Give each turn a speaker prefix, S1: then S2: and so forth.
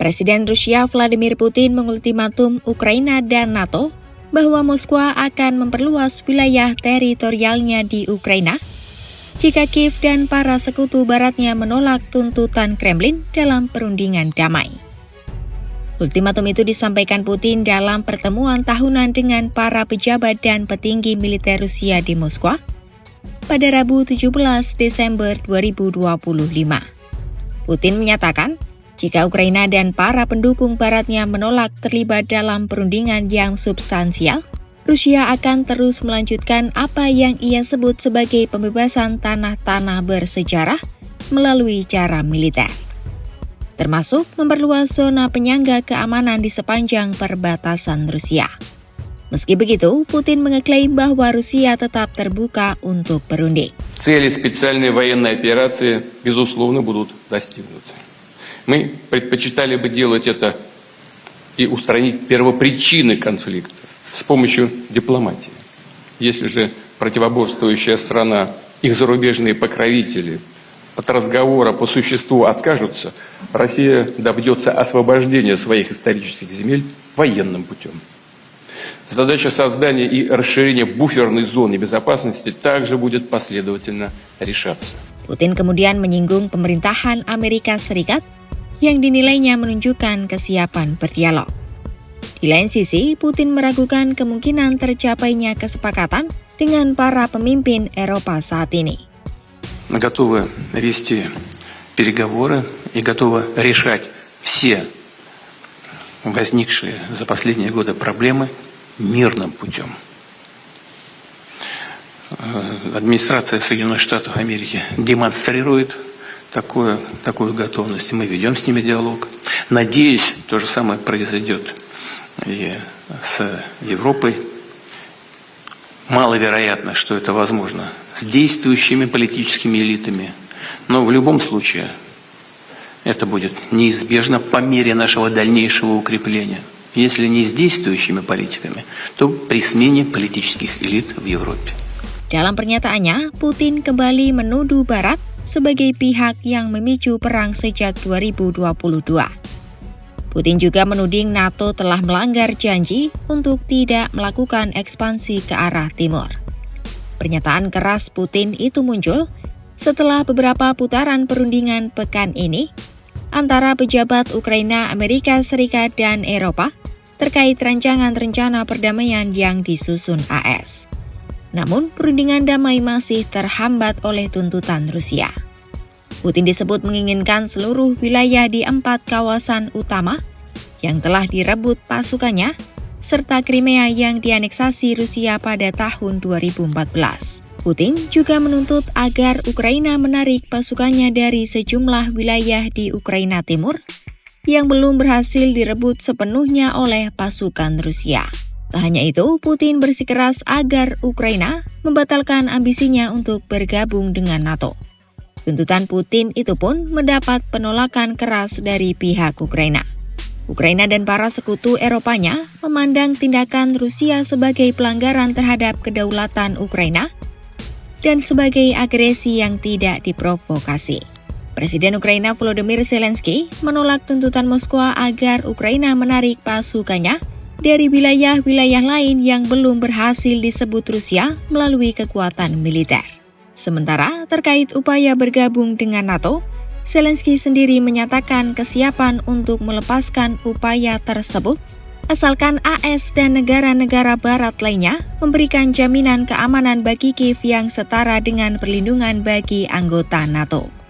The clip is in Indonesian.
S1: Presiden Rusia Vladimir Putin mengultimatum Ukraina dan NATO bahwa Moskwa akan memperluas wilayah teritorialnya di Ukraina jika Kiev dan para sekutu baratnya menolak tuntutan Kremlin dalam perundingan damai. Ultimatum itu disampaikan Putin dalam pertemuan tahunan dengan para pejabat dan petinggi militer Rusia di Moskwa pada Rabu 17 Desember 2025. Putin menyatakan, jika Ukraina dan para pendukung baratnya menolak terlibat dalam perundingan yang substansial, Rusia akan terus melanjutkan apa yang ia sebut sebagai pembebasan tanah-tanah bersejarah melalui cara militer, termasuk memperluas zona penyangga keamanan di sepanjang perbatasan Rusia. Meski begitu, Putin mengeklaim bahwa Rusia tetap terbuka untuk berunding.
S2: Цели специальной военной операции, безусловно, будут достигнуты. Мы предпочитали бы делать это и устранить первопричины конфликта с помощью дипломатии. Если же противоборствующая страна, их зарубежные покровители от разговора по существу откажутся, Россия добьется освобождения своих исторических земель военным путем. Задача создания и расширения буферной зоны безопасности также будет последовательно решаться.
S1: Putin kemudian menyinggung pemerintahan Amerika Serikat yang dinilainya menunjukkan kesiapan berdialog. Di lain sisi, Putin meragukan kemungkinan tercapainya kesepakatan dengan para pemimpin Eropa saat ini.
S3: Мы готовы вести переговоры и готовы решать все возникшие за последние годы проблемы мирным путем. Администрация Соединенных Штатов Америки демонстрирует такую готовность. Мы ведем с ними диалог. Надеюсь, то же самое произойдет и с Европой. Маловероятно, что это возможно с действующими политическими элитами. Но в любом случае это будет неизбежно по мере нашего дальнейшего укрепления. Если не с действующими политиками, то при смене политических элит в Европе.
S1: Dalam pernyataannya, Putin kembali menuduh Barat sebagai pihak yang memicu perang sejak 2022. Putin juga menuding NATO telah melanggar janji untuk tidak melakukan ekspansi ke arah timur. Pernyataan keras Putin itu muncul setelah beberapa putaran perundingan pekan ini antara pejabat Ukraina, Amerika Serikat, dan Eropa terkait rancangan rencana perdamaian yang disusun AS. Namun, perundingan damai masih terhambat oleh tuntutan Rusia. Putin disebut menginginkan seluruh wilayah di 4 kawasan utama yang telah direbut pasukannya, serta Crimea yang dianeksasi Rusia pada tahun 2014. Putin juga menuntut agar Ukraina menarik pasukannya dari sejumlah wilayah di Ukraina Timur yang belum berhasil direbut sepenuhnya oleh pasukan Rusia. Tak hanya itu, Putin bersikeras agar Ukraina membatalkan ambisinya untuk bergabung dengan NATO. Tuntutan Putin itu pun mendapat penolakan keras dari pihak Ukraina. Ukraina dan para sekutu Eropanya memandang tindakan Rusia sebagai pelanggaran terhadap kedaulatan Ukraina dan sebagai agresi yang tidak diprovokasi. Presiden Ukraina Volodymyr Zelensky menolak tuntutan Moskwa agar Ukraina menarik pasukannya dari wilayah-wilayah lain yang belum berhasil disebut Rusia melalui kekuatan militer. Sementara terkait upaya bergabung dengan NATO, Zelensky sendiri menyatakan kesiapan untuk melepaskan upaya tersebut asalkan AS dan negara-negara barat lainnya memberikan jaminan keamanan bagi Kiev yang setara dengan perlindungan bagi anggota NATO.